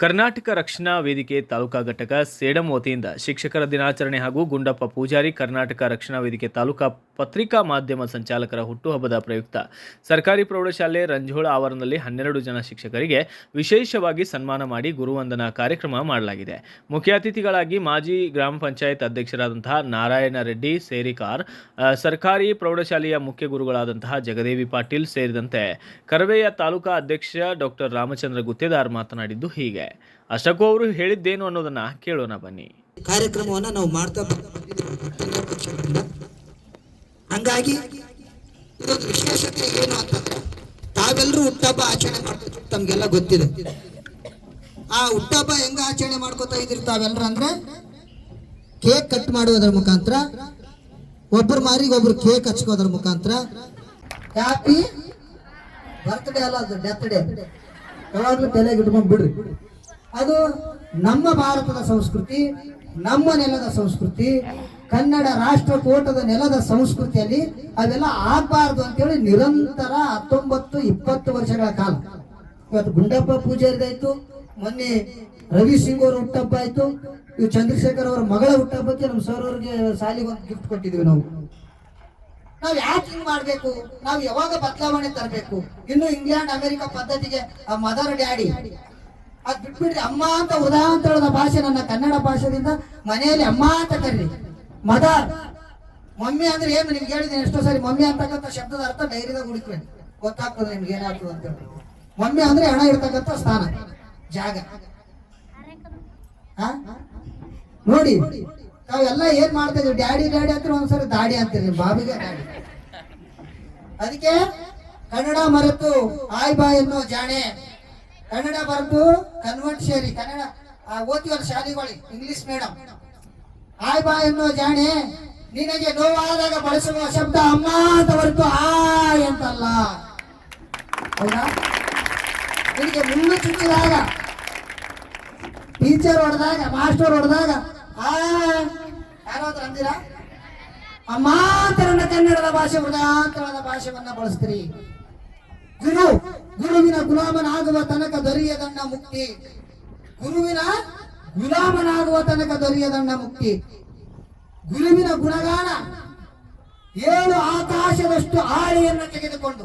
ಕರ್ನಾಟಕ ರಕ್ಷಣಾ ವೇದಿಕೆ ತಾಲೂಕಾ ಘಟಕ ಸೇಡಂ ವತಿಯಿಂದ ಶಿಕ್ಷಕರ ದಿನಾಚರಣೆ ಹಾಗೂ ಗುಂಡಪ್ಪ ಪೂಜಾರಿ ಕರ್ನಾಟಕ ರಕ್ಷಣಾ ವೇದಿಕೆ ತಾಲೂಕಾ ಪತ್ರಿಕಾ ಮಾಧ್ಯಮ ಸಂಚಾಲಕರ ಹುಟ್ಟುಹಬ್ಬದ ಪ್ರಯುಕ್ತ ಸರ್ಕಾರಿ ಪ್ರೌಢಶಾಲೆ ರಂಜೋಳ ಆವರಣದಲ್ಲಿ 12 ಜನ ಶಿಕ್ಷಕರಿಗೆ ವಿಶೇಷವಾಗಿ ಸನ್ಮಾನ ಮಾಡಿ ಗುರುವಂದನಾ ಕಾರ್ಯಕ್ರಮ ಮಾಡಲಾಗಿದೆ. ಮುಖ್ಯ ಅತಿಥಿಗಳಾಗಿ ಮಾಜಿ ಗ್ರಾಮ ಪಂಚಾಯತ್ ಅಧ್ಯಕ್ಷರಾದಂತಹ ನಾರಾಯಣ ರೆಡ್ಡಿ ಸೇರಿಕಾರ್, ಸರ್ಕಾರಿ ಪ್ರೌಢಶಾಲೆಯ ಮುಖ್ಯ ಗುರುಗಳಾದಂತಹ ಜಗದೇವಿ ಪಾಟೀಲ್ ಸೇರಿದಂತೆ ಕರವೆಯ ತಾಲೂಕಾ ಅಧ್ಯಕ್ಷ ಡಾಕ್ಟರ್ ರಾಮಚಂದ್ರ ಗುತ್ತೇದಾರ್ ಮಾತನಾಡಿದ್ದು ಹೀಗೆ. ಅಷ್ಟಕ್ಕೂ ಅವರು ಹೇಳಿದ್ದೇನು ಅನ್ನೋದನ್ನ ಕೇಳೋಣ ಬನ್ನಿ. ಕಾರ್ಯಕ್ರಮವನ್ನ ನಾವು ಮಾಡ್ತಾ ಹಂಗಾಗಿ ಇದೊಂದು ವಿಶೇಷತೆ ಏನು ಅಂತಂದ್ರೆ ತಾವೆಲ್ಲರೂ ಹುಟ್ಟಹಬ್ಬ ಆಚರಣೆ ಮಾಡ್ತಾ ತಮ್ಗೆಲ್ಲ ಗೊತ್ತಿದೆ. ಆ ಹುಟ್ಟಹಬ್ಬ ಹೆಂಗ ಆಚರಣೆ ಮಾಡ್ಕೋತಾ ಇದ್ರಿ ತಾವೆಲ್ಲರೂ ಅಂದ್ರೆ ಕೇಕ್ ಕಟ್ ಮಾಡುವುದರ ಮುಖಾಂತರ, ಒಬ್ಬರು ಮಾರಿಗೆ ಒಬ್ರು ಕೇಕ್ ಹಚ್ಕೋದ್ರ ಮುಖಾಂತರ ಹ್ಯಾಪಿ ಬರ್ತ್ಡೇ ಅಲ್ಲ, ಅದು ಡೆತ್ ಡೇ ಯಾವಾಗ್ಲೂ ತಲೆಗೆ ಇಟ್ಕೊಂಡ್ ಬಿಡ್ರಿ. ಅದು ನಮ್ಮ ಭಾರತದ ಸಂಸ್ಕೃತಿ, ನಮ್ಮ ನೆಲದ ಸಂಸ್ಕೃತಿ, ಕನ್ನಡ ರಾಷ್ಟ್ರಕೂಟದ ನೆಲದ ಸಂಸ್ಕೃತಿಯಲ್ಲಿ ಅವೆಲ್ಲ ಆಗ್ಬಾರ್ದು ಅಂತೇಳಿ ನಿರಂತರ 19-20 ವರ್ಷಗಳ ಕಾಲ ಇವತ್ತು ಗುಂಡಪ್ಪ ಪೂಜಾರಿದಾಯ್ತು, ಮೊನ್ನೆ ರವಿ ಸಿಂಗ್ ಅವ್ರ ಹುಟ್ಟಹಬ್ಬ ಆಯ್ತು, ಇವು ಚಂದ್ರಶೇಖರ್ ಅವರ ಮಗಳ ಹುಟ್ಟಹಬ್ಬಕ್ಕೆ ನಮ್ಮ ಸರ್ ಅವ್ರಿಗೆ ಸಾಲಿಗೆ ಒಂದು ಗಿಫ್ಟ್ ಕೊಟ್ಟಿದ್ವಿ. ನಾವು ಯಾಕೆ ಹಿಂಗ್ ಮಾಡ್ಬೇಕು? ನಾವು ಯಾವಾಗ ಬದಲಾವಣೆ ತರಬೇಕು? ಇನ್ನು ಇಂಗ್ಲೆಂಡ್ ಅಮೆರಿಕ ಪದ್ಧತಿಗೆ ಮದರ್ ಡ್ಯಾಡಿ ಅದ್ ಬಿಟ್ಬಿಡ್ರಿ. ಅಮ್ಮ ಅಂತ ಉದಾಹರಣದ ಭಾಷೆ ನನ್ನ ಕನ್ನಡ ಭಾಷೆಯಿಂದ ಮನೆಯಲ್ಲಿ ಅಮ್ಮ ಅಂತ ಕರ್ರಿ. ಮದರ್, ಮಮ್ಮಿ ಅಂದ್ರೆ ಏನು ನಿಮ್ಗೆ ಹೇಳಿದ್ದೀನಿ ಎಷ್ಟೋ ಸಾರಿ. ಮಮ್ಮಿ ಅಂತಕ್ಕಂಥ ಶಬ್ದದ ಅರ್ಥ ಡೈರಿದಾಗ ಹುಡುಕ್ಬೇಡಿ, ಗೊತ್ತಾಗ್ತದೆ ನಿಮ್ಗೆ ಏನಾಗ್ತದೆ ಅಂತ ಹೇಳಿ. ಮಮ್ಮಿ ಅಂದ್ರೆ ಹಣ ಇರ್ತಕ್ಕಂಥ ಸ್ಥಾನ, ಜಾಗ. ನೋಡಿ ನಾವೆಲ್ಲ ಏನ್ ಮಾಡ್ತಾ ಇದೀವಿ, ಡ್ಯಾಡಿ ಡ್ಯಾಡಿ ಅಂತ ಒಂದ್ಸರಿ ದಾಡಿ ಅಂತೀರಿ, ಬಾಬಿಗೆ ಡ್ಯಾಡಿ. ಅದಕ್ಕೆ ಕನ್ನಡ ಮರೆತು ಆಯ್ ಬಾ ಎನ್ನೋ ಜಾಣೆ, ಕನ್ನಡ ಬರೆದು ಕನ್ವರ್ಟ್ ಸೇರಿ ಕನ್ನಡ ಓದ್ತೀವಲ್ಲ ಶಾಲೆಗಳಿಗೆ ಇಂಗ್ಲಿಷ್ ಮೀಡಿಯಂ. ಆಯ್ ಬಾ ಎನ್ನೋ ಜಾಣೆ, ನಿನಗೆ ನೋವಾದಾಗ ಬಳಸುವ ಶಬ್ದ ಅಮ್ಮ ಅಂತ ಹೊರತು ಆಯ್ ಅಂತಲ್ಲ. ಹೌದಾ? ನಿನಗೆ ಮುಳ್ಳು ಚುಚ್ಚಿದಾಗ, ಟೀಚರ್ ಹೊಡೆದಾಗ, ಮಾಸ್ಟರ್ ಹೊಡೆದಾಗ ಯಾರಾದ್ರೂ ಅಂದಿರಾ? ಅಮಾಂತರನ ಕನ್ನಡದ ಭಾಷೆ, ವೃದಾಂತರದ ಭಾಷೆಯನ್ನ ಬಳಸ್ತೀರಿ. ಗುರುವಿನ ಗುಲಾಮನಾಗುವ ತನಕ ದೊರೆಯದಣ್ಣ ಮುಕ್ತಿ. ಗುರುವಿನ ಗುಲಾಮನಾಗುವ ತನಕ ದೊರೆಯದಣ್ಣ ಮುಕ್ತಿ. ಗುರುವಿನ ಗುಣಗಾನ 7 ಆಕಾಶದಷ್ಟು ಆಳಿಯನ್ನು ತೆಗೆದುಕೊಂಡು,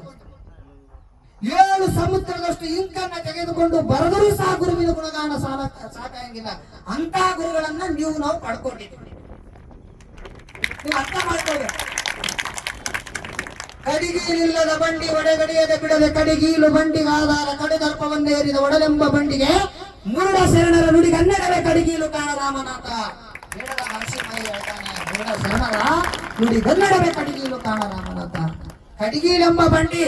7 ಸಮುದ್ರದಷ್ಟು ಇಂಕನ್ನ ತೆಗೆದುಕೊಂಡು ಬರೆದರೂ ಸಹ ಗುರುವಿನ ಗುಣಗಾನ ಸಾಕಾಗಿಲ್ಲ. ಅಂತ ಗುರುಗಳನ್ನ ನಾವು ಪಡ್ಕೊಂಡಿದ್ದೀವಿ. ನೀವು ಅರ್ಥ ಮಾಡ್ಕೊಳ್ಬೇಕು. ಕಡಿಗೀಲಿಲ್ಲದ ಬಂಡಿ ಒಡೆಗಡಿಯದೆ ಬಿಡದೆ ಕಡಿಗೀಲು ಬಂಡಿಗಾದಾರ ಕಡೆದರ್ಪವನ್ನು ಏರಿದ ಒಡಲೆಂಬ ಬಂಡಿಗೆ ಮುರುಡ ಶರಣರ ನುಡಿಗನ್ನಡವೇ ಕಡಿಗೀಲು ಕಾಣ ರಾಮನಾಥ. ಹೇಳದ ನರಸಿಂಹಯ್ಯ ಹೇಳ್ತಾನೆ, ಮುರುಡ ಶರಣರ ನುಡಿಗನ್ನಡವೇ ಕಡಿಗೀಲು ಕಾಣ ರಾಮನಾಥ. ಕಡಿಗೀಲೆಂಬ ಬಂಡಿ.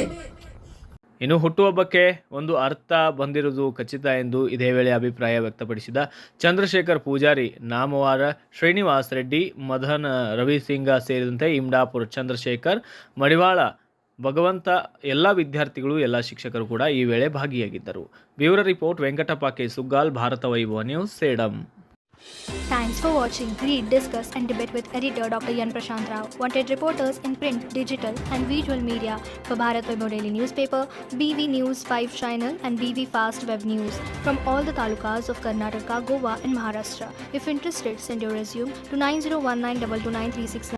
ಇನ್ನು ಹುಟ್ಟುಹಬ್ಬಕ್ಕೆ ಒಂದು ಅರ್ಥ ಬಂದಿರುವುದು ಖಚಿತ ಎಂದು ಇದೇ ವೇಳೆ ಅಭಿಪ್ರಾಯ ವ್ಯಕ್ತಪಡಿಸಿದ ಚಂದ್ರಶೇಖರ್ ಪೂಜಾರಿ, ನಾಮವಾರ ಶ್ರೀನಿವಾಸ್ ರೆಡ್ಡಿ, ಮದನ್ ರವಿಸಿಂಗ ಸೇರಿದಂತೆ ಇಮ್ಡಾಪುರ ಚಂದ್ರಶೇಖರ್, ಮಡಿವಾಳ ಭಗವಂತ, ಎಲ್ಲ ವಿದ್ಯಾರ್ಥಿಗಳು, ಎಲ್ಲ ಶಿಕ್ಷಕರು ಕೂಡ ಈ ವೇಳೆ ಭಾಗಿಯಾಗಿದ್ದರು. Bureau report Venkatappa K Suggal, Bharat Vaibhav news, Sedam. Thanks for watching. Read, discuss and debate with editor Dr. Yan Prashant Rao. Wanted reporters in print, digital and visual media for Bharat Vaibhav Daily Newspaper, BV News 5 Channel and BV Fast Web News from all the talukas of Karnataka, Goa and Maharashtra. If interested, send your resume to 9019229369.